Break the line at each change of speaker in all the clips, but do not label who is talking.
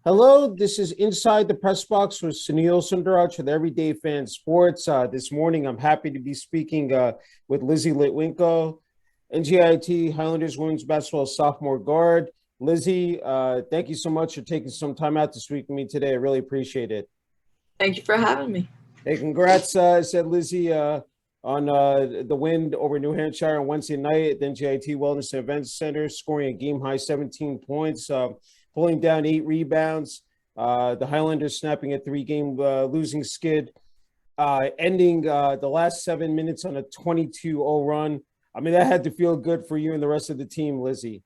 Hello, this is Inside the Press Box with Sunil Sunder Raj with Everyday Fan Sports. This morning, I'm happy to be speaking with Lyzi Litwinko, NJIT Highlanders women's basketball sophomore guard. Lyzi, thank you so much for taking some time out to speak with me today. I really appreciate it.
Thank you for having me.
Hey, congrats, said Lyzi, on the win over New Hampshire on Wednesday night at the NJIT Wellness and Events Center, scoring a game-high 17 points. Pulling down 8 rebounds, the Highlanders snapping a 3-game losing skid, ending the last 7 minutes on a 22-0 run. I mean, that had to feel good for you and the rest of the team, Lyzi.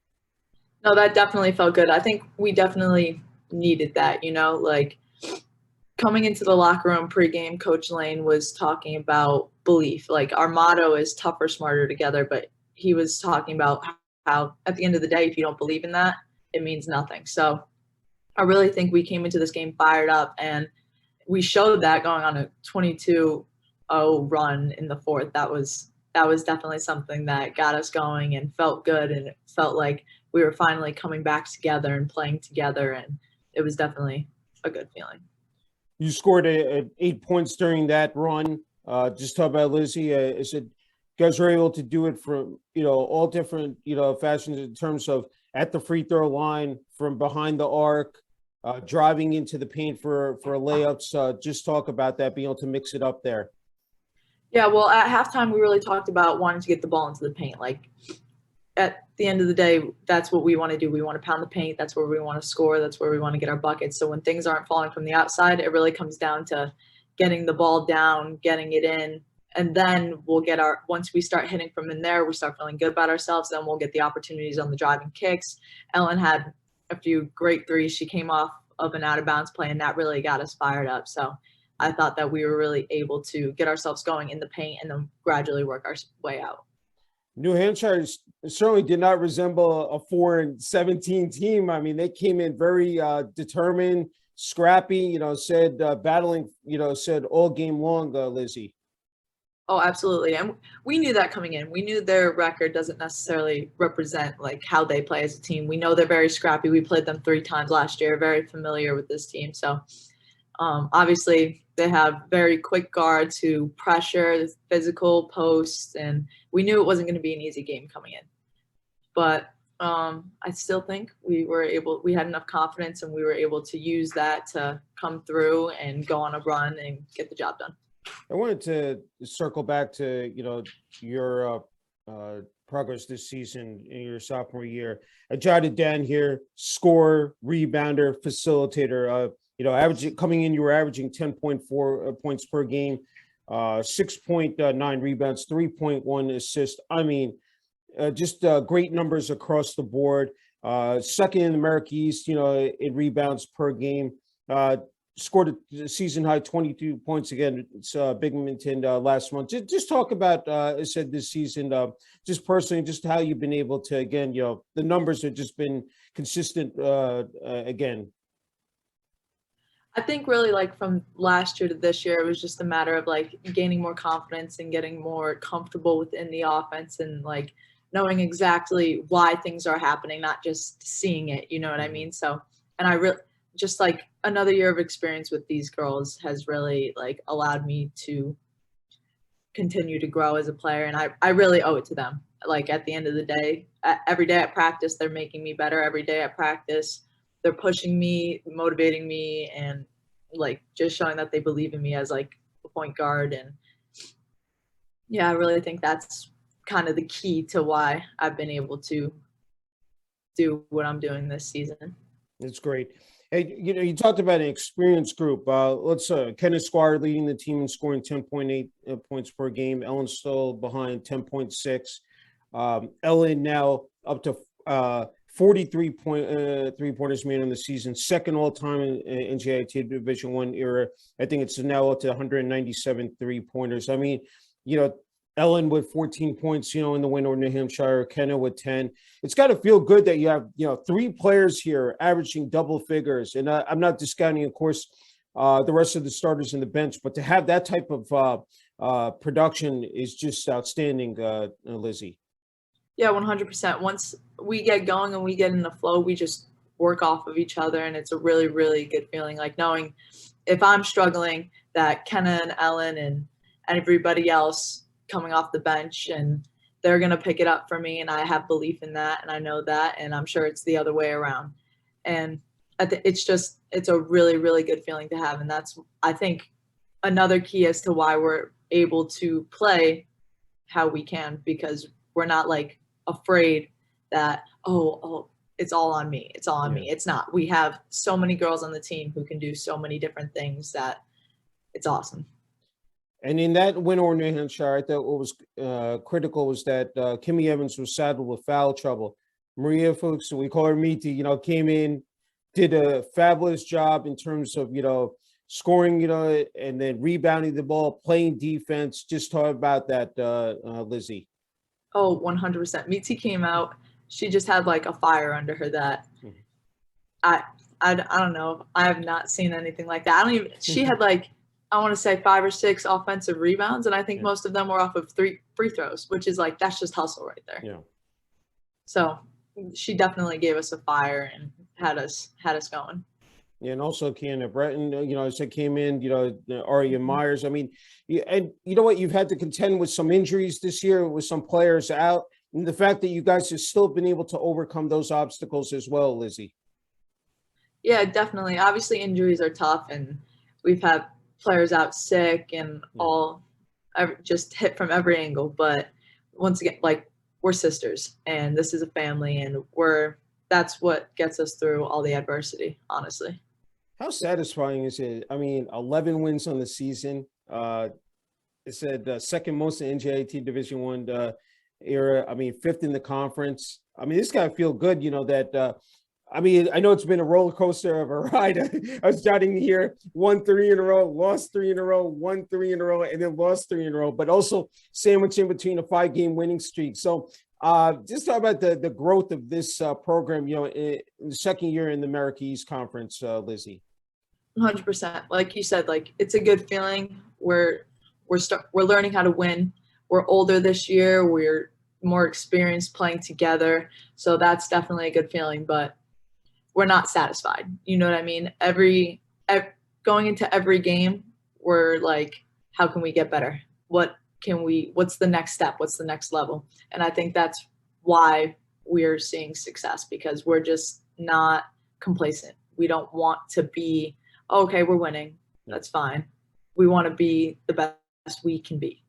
No, that definitely felt good. I think we definitely needed that, like coming into the locker room pregame, Coach Lane was talking about belief. Like our motto is tougher, smarter together, but he was talking about how at the end of the day, if you don't believe in that, it means nothing. So I really think we came into this game fired up, and we showed that going on a 22-0 run in the fourth. That was definitely something that got us going and felt good, and it felt like we were finally coming back together and playing together, and it was definitely a good feeling.
You scored 8 points during that run. Just talk about Lyzi. Is it you guys were able to do it from all different fashions in terms of at the free throw line, from behind the arc, driving into the paint for layups. Just talk about that, being able to mix it up there.
Yeah, well, at halftime, we really talked about wanting to get the ball into the paint. Like, at the end of the day, that's what we want to do. We want to pound the paint. That's where we want to score. That's where we want to get our buckets. So when things aren't falling from the outside, it really comes down to getting the ball down, getting it in, and then we'll get once we start hitting from in there, we start feeling good about ourselves, then we'll get the opportunities on the driving kicks. Ellen had a few great threes. She came off of an out of bounds play, and that really got us fired up. So I thought that we were really able to get ourselves going in the paint and then gradually work our way out.
New Hampshire certainly did not resemble a 4-17 team. I mean, they came in very determined, scrappy, said battling, said all game long, Lyzi.
Oh, absolutely. And we knew that coming in. We knew their record doesn't necessarily represent like how they play as a team. We know they're very scrappy. We played them 3 times last year, very familiar with this team. So obviously they have very quick guards who pressure, physical posts, and we knew it wasn't going to be an easy game coming in. But I still think we had enough confidence, and we were able to use that to come through and go on a run and get the job done.
I wanted to circle back to, your progress this season in your sophomore year. I jotted down here: scorer, rebounder, facilitator. Coming in, you were averaging 10.4 points per game, 6.9 rebounds, 3.1 assists. I mean, just great numbers across the board. Second in the America East, in rebounds per game. Scored a season high 22 points again. It's Binghamton last month. Just talk about, I said this season, just personally, just how you've been able to, again, the numbers have just been consistent again.
I think really like from last year to this year, it was just a matter of like gaining more confidence and getting more comfortable within the offense and like knowing exactly why things are happening, not just seeing it, you know what I mean? So, and I really, just like another year of experience with these girls has really like allowed me to continue to grow as a player. And I really owe it to them. Like at the end of the day, every day at practice, they're making me better. Every day at practice, they're pushing me, motivating me, and like just showing that they believe in me as like a point guard. And yeah, I really think that's kind of the key to why I've been able to do what I'm doing this season.
It's great. Hey, you talked about an experienced group. Let's Kenneth Squire leading the team and scoring 10.8 points per game. Ellen still behind 10.6. Ellen now up to 43 three-pointers made in the season, second all-time in NJIT Division I era. I think it's now up to 197 three-pointers. I mean, Ellen with 14 points, in the win over New Hampshire, Kenna with 10. It's got to feel good that you have, 3 players here averaging double figures. And I'm not discounting, of course, the rest of the starters in the bench, but to have that type of production is just outstanding, Lyzi.
Yeah, 100%. Once we get going and we get in the flow, we just work off of each other, and it's a really, really good feeling. Like knowing if I'm struggling, that Kenna and Ellen and everybody else coming off the bench, and they're going to pick it up for me, and I have belief in that, and I know that, and I'm sure it's the other way around. And it's a really, really good feeling to have, and that's, I think, another key as to why we're able to play how we can, because we're not like afraid that, oh, it's all on me. It's all on me. It's not. We have so many girls on the team who can do so many different things that it's awesome.
And in that win over New Hampshire, I thought what was critical was that Kimmy Evans was saddled with foul trouble. Maria Fuchs, we call her Miti, came in, did a fabulous job in terms of, scoring, and then rebounding the ball, playing defense. Just talk about that, Lyzi.
Oh, 100%. Miti came out. She just had like a fire under her that I don't know. I have not seen anything like that. She had like, I want to say 5 or 6 offensive rebounds, and I think most of them were off of 3 free throws, which is like, that's just hustle right there.
Yeah.
So she definitely gave us a fire and had us going.
Yeah, and also Kiana Breton, as it came in, Aria Myers. I mean, and you know what? You've had to contend with some injuries this year, with some players out, and the fact that you guys have still been able to overcome those obstacles as well, Lyzi.
Yeah, definitely. Obviously, injuries are tough, and we've had players out sick and just hit from every angle. But once again, like, we're sisters, and this is a family, and that's what gets us through all the adversity, honestly.
How satisfying is it? I mean, 11 wins on the season. It said second most in NJIT Division I era. I mean, 5th in the conference. I mean, this gotta feel good, that I mean, I know it's been a roller coaster of a ride. I was jotting here, won 3 in a row, lost 3 in a row, won 3 in a row, and then lost 3 in a row, but also sandwiched in between a 5-game winning streak. So just talk about the growth of this program, in the second year in the America East Conference, Lyzi.
100%. Like you said, like, it's a good feeling. We're learning how to win. We're older this year. We're more experienced playing together. So that's definitely a good feeling, but we're not satisfied. You know what I mean? Going into every game, we're like, how can we get better? What's the next step? What's the next level? And I think that's why we're seeing success, because we're just not complacent. We don't want to be, okay, we're winning. That's fine. We want to be the best we can be.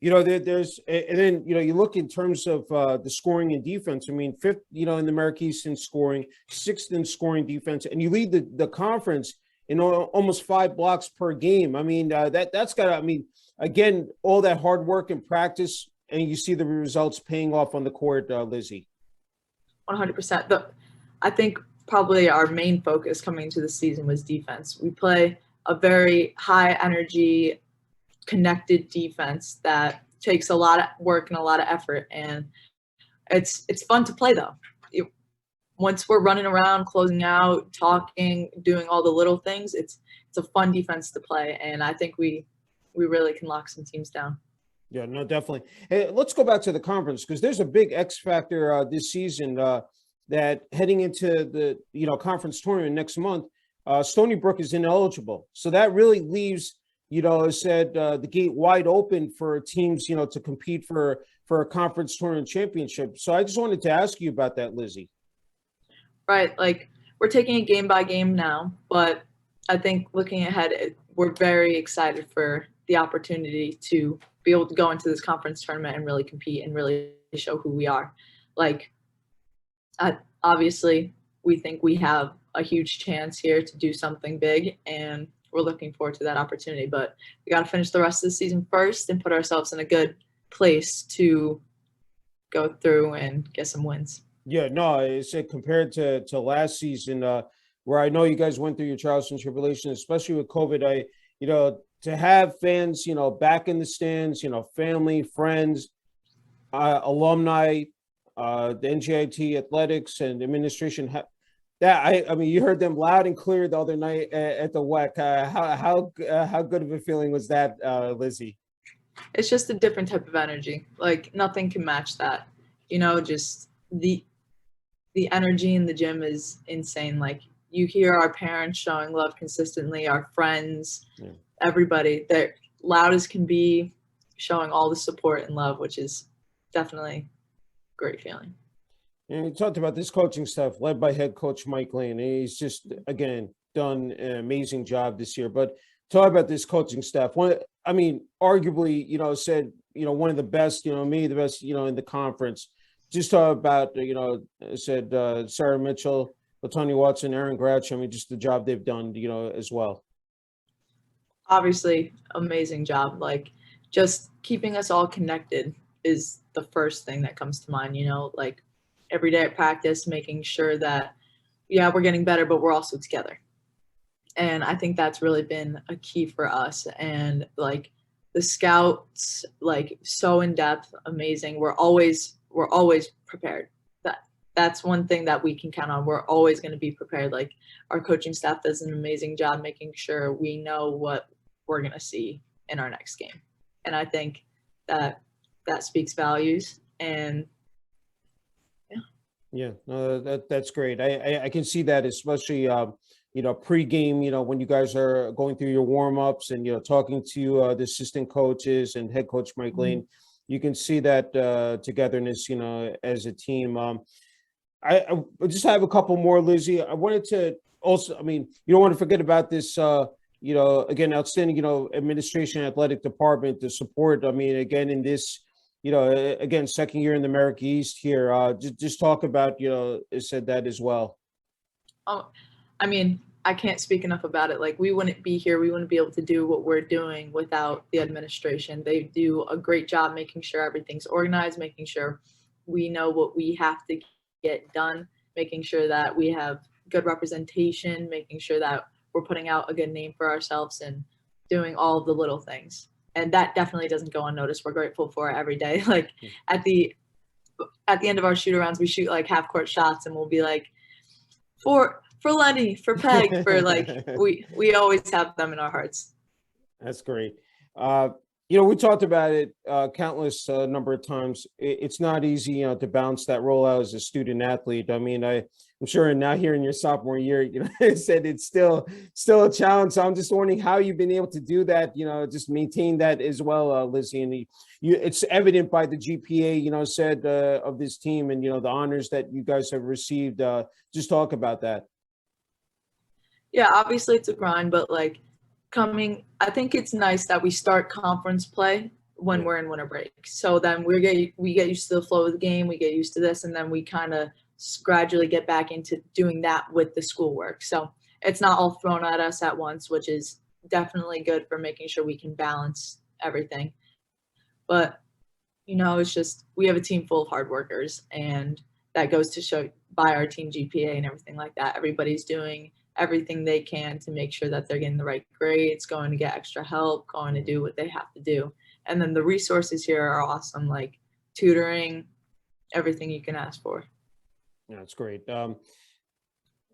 There's, and then, you look in terms of the scoring and defense. I mean, 5th, in the America East in scoring, 6th in scoring defense, and you lead the conference in almost 5 blocks per game. I mean, that's got to, I mean, again, all that hard work and practice, and you see the results paying off on the court, Lyzi.
100%. I think probably our main focus coming into the season was defense. We play a very high energy, connected defense that takes a lot of work and a lot of effort, and it's fun to play though. Once we're running around, closing out, talking, doing all the little things, it's a fun defense to play, and I think we really can lock some teams down.
Yeah, no, definitely. Hey, let's go back to the conference, because there's a big X factor this season that heading into the conference tournament next month, Stony Brook is ineligible, so that really leaves the gate wide open for teams to compete for a conference tournament championship. So I just wanted to ask you about that, Lyzi.
Right, like, we're taking it game by game now, but I think looking ahead, we're very excited for the opportunity to be able to go into this conference tournament and really compete and really show who we are. Like, obviously, we think we have a huge chance here to do something big, and we're looking forward to that opportunity. But we got to finish the rest of the season first and put ourselves in a good place to go through and get some wins.
Yeah, no, it's compared to last season, where I know you guys went through your trials and tribulations, especially with COVID. To have fans, back in the stands, family, friends, alumni, the NJIT athletics and administration. I mean, you heard them loud and clear the other night at the WEC. How good of a feeling was that, Lyzi?
It's just a different type of energy. Like, nothing can match that. Just the energy in the gym is insane. Like, you hear our parents showing love consistently, our friends, everybody. They're loud as can be, showing all the support and love, which is definitely a great feeling.
And we talked about this coaching staff led by head coach Mike Lane. He's just, again, done an amazing job this year. But talk about this coaching staff. Arguably, said, one of the best, maybe the best, in the conference. Just talk about, said Sarah Mitchell, Latonya Watson, Aaron Grouch. Just the job they've done, as well.
Obviously, amazing job. Like, just keeping us all connected is the first thing that comes to mind, like every day at practice, making sure that, we're getting better, but we're also together. And I think that's really been a key for us. And like the scouts, like so in depth, amazing. We're always prepared. That's one thing that we can count on. We're always going to be prepared. Like, our coaching staff does an amazing job making sure we know what we're going to see in our next game. And I think that speaks values. And
that's great. I can see that, especially pregame, when you guys are going through your warm-ups and talking to the assistant coaches and head coach Mike Lane. You can see that togetherness, as a team. I just have a couple more, Lyzi. I wanted to also, you don't want to forget about this, again, outstanding, administration, athletic department, the support. Again, in this, again, second year in the America East here, just talk about, said that as well.
I can't speak enough about it. Like, we wouldn't be here. We wouldn't be able to do what we're doing without the administration. They do a great job making sure everything's organized, making sure we know what we have to get done, making sure that we have good representation, making sure that we're putting out a good name for ourselves and doing all of the little things. And that definitely doesn't go unnoticed. We're grateful for it every day. Like, at the end of our shoot arounds, we shoot like half court shots and we'll be like, for Lenny, for Peg, for like, we always have them in our hearts.
That's great. We talked about it countless number of times. It's not easy, to balance that role out as a student athlete. I'm sure now here in your sophomore year, I said it's still a challenge. So I'm just wondering how you've been able to do that, just maintain that as well, Lyzi. And it's evident by the GPA, said of this team and, the honors that you guys have received. Just talk about that.
Yeah, obviously it's a grind, but like I think it's nice that we start conference play when we're in winter break. So then we get used to the flow of the game, we get used to this, and then we kind of gradually get back into doing that with the schoolwork. So it's not all thrown at us at once, which is definitely good for making sure we can balance everything. But, it's just, we have a team full of hard workers, and that goes to show by our team GPA and everything like that. Everybody's doing everything they can to make sure that they're getting the right grades, going to get extra help, going to do what they have to do. And then the resources here are awesome, like tutoring, everything you can ask for.
Yeah, that's great.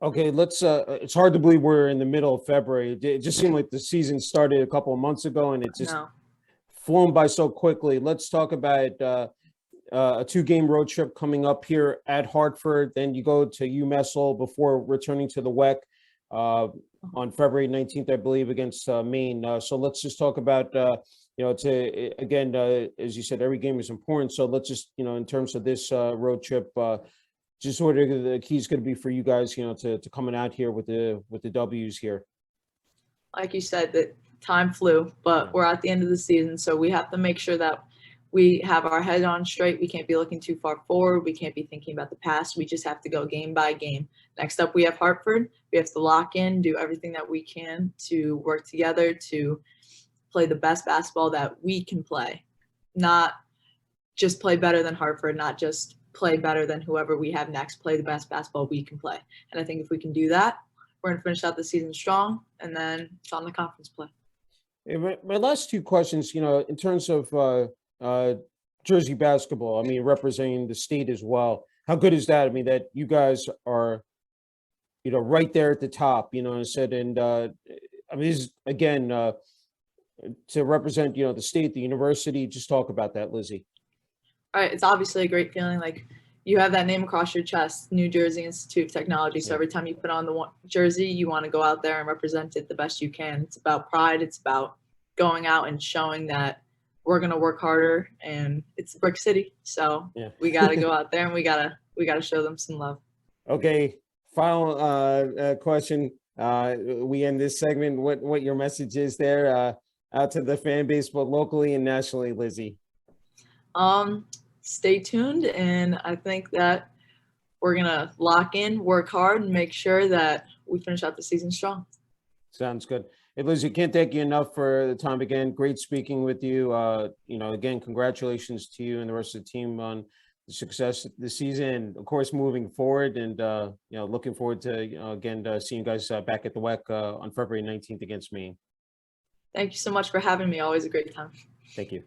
Okay, let's it's hard to believe we're in the middle of February. It just seemed like the season started a couple of months ago and it just flown by so quickly. Let's talk about a 2-game road trip coming up here at Hartford. Then you go to UMass before returning to the WEC on February 19th, I believe, against Maine. So let's just talk about, as you said, every game is important. So let's just, in terms of this road trip, just what are the keys going to be for you guys, to coming out here with the W's here?
Like you said, that time flew, but we're at the end of the season, so we have to make sure that we have our head on straight. We can't be looking too far forward. We can't be thinking about the past. We just have to go game by game. Next up, we have Hartford. We have to lock in, do everything that we can to work together to play the best basketball that we can play. Not just play better than Hartford, not just play better than whoever we have next, play the best basketball we can play. And I think if we can do that, we're going to finish out the season strong, and then it's on the conference play.
My last two questions, in terms of Jersey basketball, representing the state as well. How good is that? That you guys are, right there at the top, I said, and this is, again, to represent, the state, the university. Just talk about that, Lyzi.
All right. It's obviously a great feeling. Like, you have that name across your chest, New Jersey Institute of Technology. So every time you put on the jersey, you want to go out there and represent it the best you can. It's about pride. It's about going out and showing that we're going to work harder, and it's Brick City. So we got to go out there and we got to show them some love.
Okay. Final question. We end this segment. What your message is there out to the fan base, both locally and nationally, Lyzi?
Stay tuned, and I think that we're gonna lock in, work hard, and make sure that we finish out the season strong.
Sounds good. Hey, Lyzi, can't thank you enough for the time again. Great speaking with you. Again, congratulations to you and the rest of the team on the success this season, and of course moving forward. And looking forward to again seeing you guys back at the WEC on February 19th against Maine.
Thank you so much for having me. Always a great time.
Thank you.